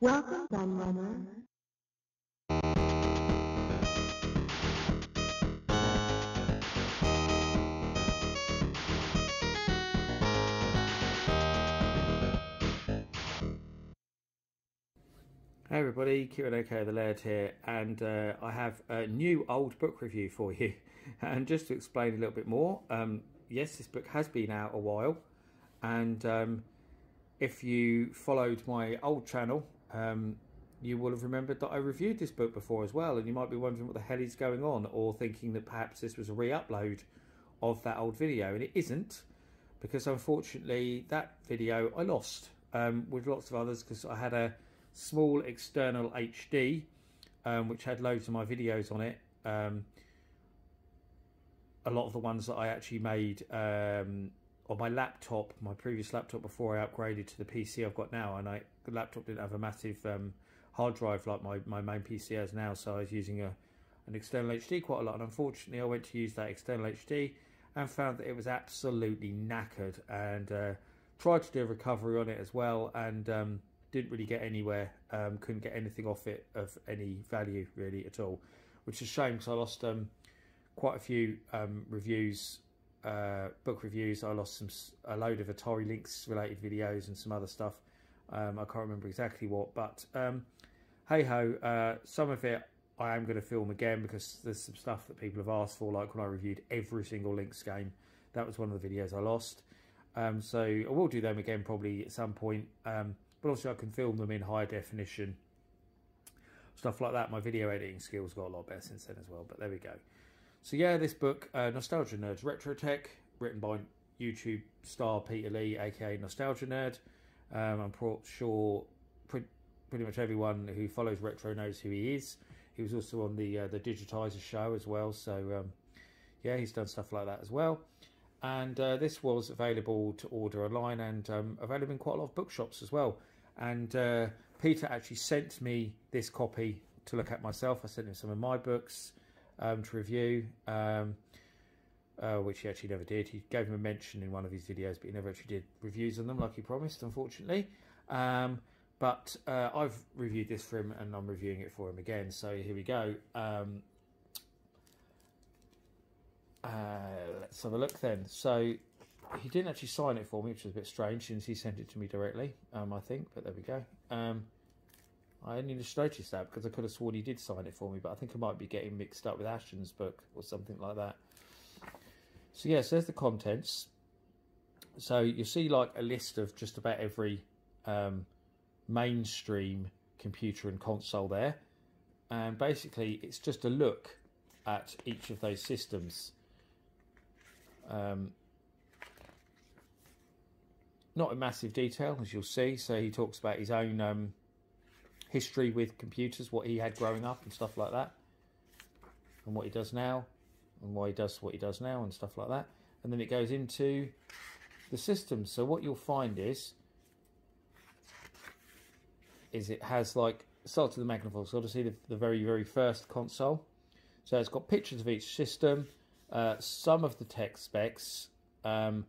Welcome, Gunrunner. Hey everybody, Q&A the Laird here, and I have a new old book review for you. And just to explain a little bit more, yes, this book has been out a while, and if you followed my old channel, you will have remembered that I reviewed this book before as well, and you might be wondering what the hell is going on, or thinking that perhaps this was a re-upload of that old video, and it isn't, because unfortunately that video I lost, with lots of others, because I had a small external HD which had loads of my videos on it, a lot of the ones that I actually made on my laptop, my previous laptop before I upgraded to the PC I've got now, and the laptop didn't have a massive hard drive like my main PC has now, so I was using an external HD quite a lot, and unfortunately I went to use that external HD and found that it was absolutely knackered, and tried to do a recovery on it as well, and didn't really get anywhere, couldn't get anything off it of any value really at all, which is a shame, because I lost quite a few reviews, book reviews. I lost a load of Atari Lynx related videos and some other stuff. I can't remember exactly what, but hey ho, some of it I am going to film again, because there's some stuff that people have asked for, like when I reviewed every single Lynx game. That was one of the videos I lost, so I will do them again probably at some point. But also I can film them in high definition, stuff like that. My video editing skills got a lot better since then as well, but there we go. So yeah, this book, Nostalgia Nerd's Retro Tech, written by YouTube star Peter Leigh, aka Nostalgia Nerd. I'm sure pretty much everyone who follows retro knows who he is. He was also on the Digitizer show as well, so yeah, he's done stuff like that as well. And this was available to order online, and available in quite a lot of bookshops as well. And Peter actually sent me this copy to look at myself. I sent him some of my books to review, which he actually never did. He gave him a mention in one of his videos, but he never actually did reviews on them like he promised, unfortunately. But I've reviewed this for him, and I'm reviewing it for him again. So here we go. Let's have a look then. So he didn't actually sign it for me, which was a bit strange since he sent it to me directly, I think, but there we go. I only just noticed that because I could have sworn he did sign it for me, but I think I might be getting mixed up with Ashton's book or something like that. So yes, there's the contents. So you see like a list of just about every mainstream computer and console there, and basically it's just a look at each of those systems. Not in massive detail, as you'll see. So he talks about his own history with computers, what he had growing up and stuff like that, and what he does now, and why he does what he does now and stuff like that. And then it goes into the systems. So what you'll find is it has like, starts with the magnifying, so obviously the very first console. So it's got pictures of each system, some of the tech specs, and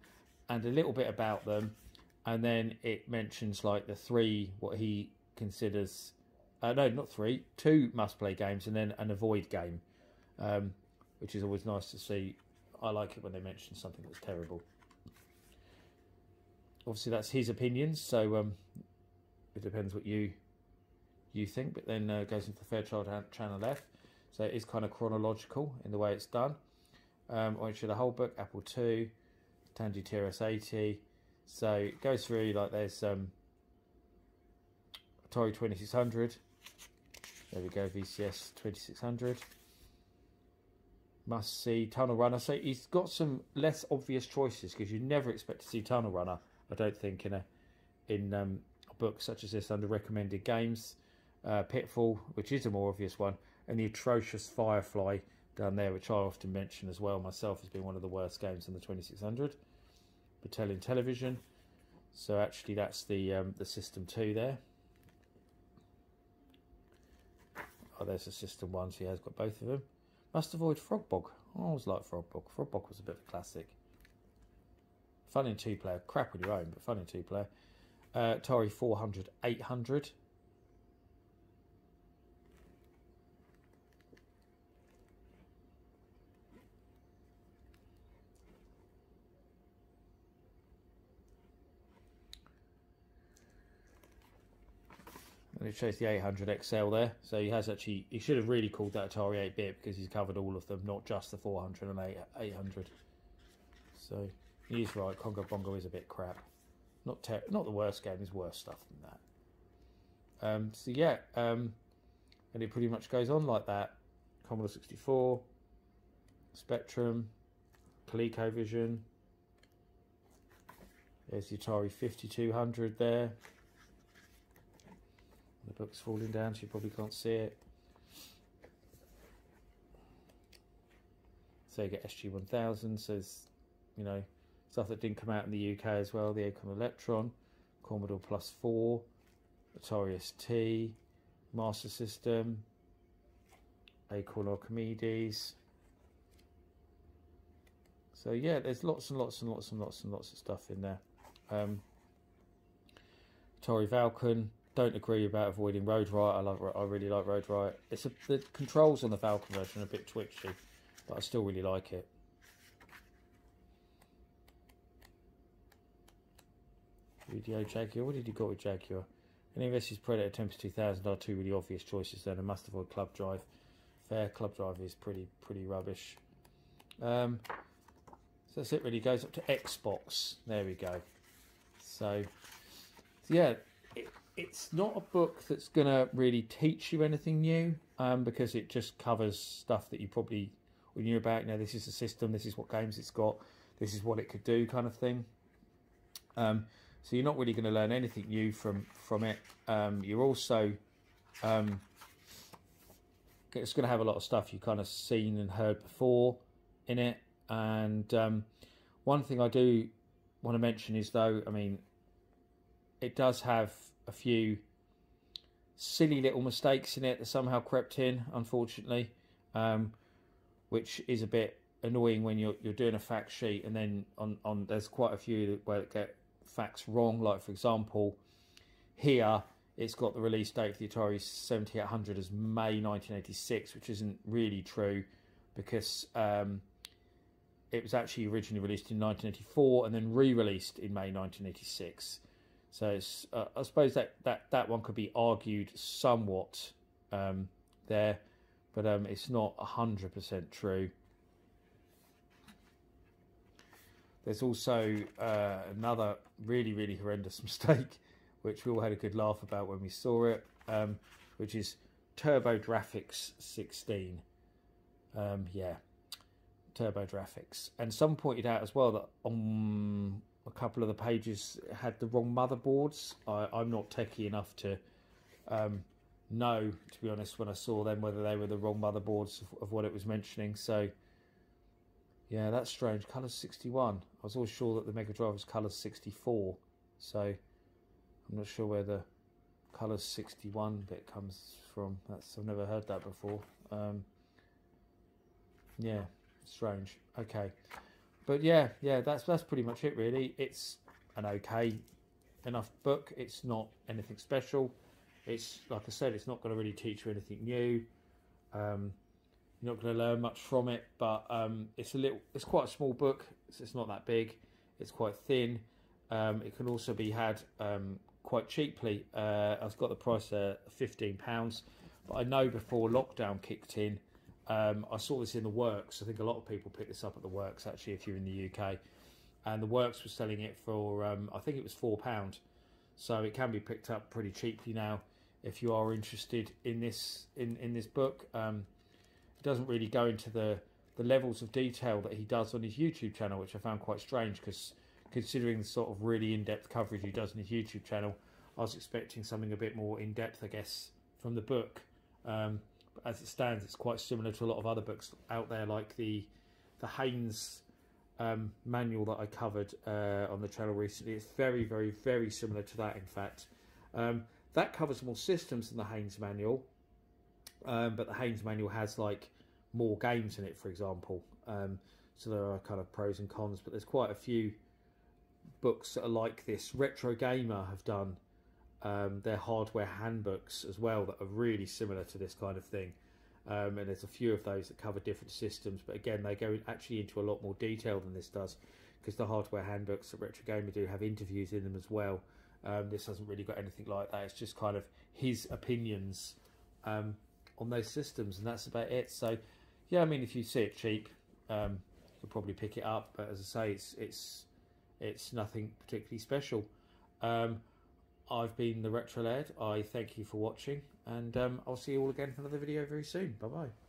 a little bit about them. And then it mentions like the three, what he considers, no, not three, two must-play games, and then an avoid game, which is always nice to see. I like it when they mention something that's terrible. Obviously, that's his opinions, so it depends what you think. But then goes into the Fairchild Channel F. So it is kind of chronological in the way it's done. I should the whole book, Apple II, Tandy TRS-80. So it goes through, like there's Atari 2600. There we go, VCS 2600. Must see, Tunnel Runner. So he's got some less obvious choices, because you never expect to see Tunnel Runner, I don't think, in a book such as this under recommended games. Pitfall, which is a more obvious one, and the atrocious Firefly down there, which I often mention as well myself as being one of the worst games on the 2600. Battalion Television. So actually that's the System 2 there. Oh, there's the System 1, so he has got both of them. Must avoid Frogbog. I always liked Frogbog. Frogbog was a bit of a classic. Fun in two player. Crap on your own, but fun in two player. Atari 400, 800. and it shows the 800 XL there. So he should have really called that Atari 8-bit because he's covered all of them, not just the 400 and 800. So he's right. Congo Bongo is a bit crap. Not the worst game. There's worse stuff than that. So yeah, and it pretty much goes on like that. Commodore 64, Spectrum, ColecoVision. There's the Atari 5200 there. The book's falling down, so you probably can't see it. So you get SG-1000, so there's, you know, stuff that didn't come out in the UK as well. The Acorn Electron, Commodore Plus 4, Atari ST, Master System, Acorn Archimedes. So yeah, there's lots and lots and lots and lots and lots of stuff in there. Atari Falcon. Don't agree about avoiding Road Riot. I really like Road Riot. The controls on the Falcon version are a bit twitchy, but I still really like it. Video Jaguar. What did you got with Jaguar? Any of this Predator Tempest 2000 are two really obvious choices then. I must avoid Club Drive. Fair. Club Drive is pretty rubbish. So that's it really. Goes up to Xbox. There we go. So yeah, it's not a book that's going to really teach you anything new, because it just covers stuff that you probably knew about. You know, this is the system, this is what games it's got, this is what it could do, kind of thing. So you're not really going to learn anything new from it. You're also it's going to have a lot of stuff you've kind of seen and heard before in it. And one thing I do want to mention is, though, I mean, it does have a few silly little mistakes in it that somehow crept in, unfortunately, which is a bit annoying when you're doing a fact sheet, and then on there's quite a few where it get facts wrong. Like, for example, here it's got the release date for the Atari 7800 as May 1986, which isn't really true, because it was actually originally released in 1984 and then re-released in May 1986. So it's, I suppose that one could be argued somewhat there, but it's not 100% true. There's also another really horrendous mistake, which we all had a good laugh about when we saw it, which is TurboGrafx 16. Yeah, TurboGrafx. And someone pointed out as well that on a couple of the pages had the wrong motherboards. I'm not techie enough to know, to be honest, when I saw them, whether they were the wrong motherboards of what it was mentioning. So yeah, that's strange. Colour 61. I was always sure that the Mega Drive was colour 64. So I'm not sure where the colour 61 bit comes from. I've never heard that before. Yeah, strange. Okay. But yeah, that's pretty much it really. It's an okay enough book. It's not anything special. It's, like I said, it's not going to really teach you anything new. You're not going to learn much from it, but it's quite a small book. It's not that big. It's quite thin. It can also be had quite cheaply. I've got the price at £15, but I know before lockdown kicked in, I saw this in the Works. I think a lot of people pick this up at the Works, actually, if you're in the UK. And the Works was selling it for, I think it was £4. So it can be picked up pretty cheaply now if you are interested in this this book. It doesn't really go into the levels of detail that he does on his YouTube channel, which I found quite strange, because considering the sort of really in-depth coverage he does on his YouTube channel, I was expecting something a bit more in-depth, I guess, from the book. As it stands, it's quite similar to a lot of other books out there, like the Haynes manual that I covered on the channel recently. It's very similar to that, in fact. That covers more systems than the Haynes manual, but the Haynes manual has like more games in it, for example. So there are kind of pros and cons, but there's quite a few books that are like this. Retro Gamer have done their hardware handbooks as well that are really similar to this kind of thing, and there's a few of those that cover different systems, but again they go actually into a lot more detail than this does, because the hardware handbooks that Retro Gamer do have interviews in them as well, This hasn't really got anything like that. It's just kind of his opinions on those systems, and that's about it. So yeah, I mean, if you see it cheap, you could probably pick it up, but as I say, it's nothing particularly special. I've been the Retro Lad. I thank you for watching, and I'll see you all again for another video very soon. Bye bye.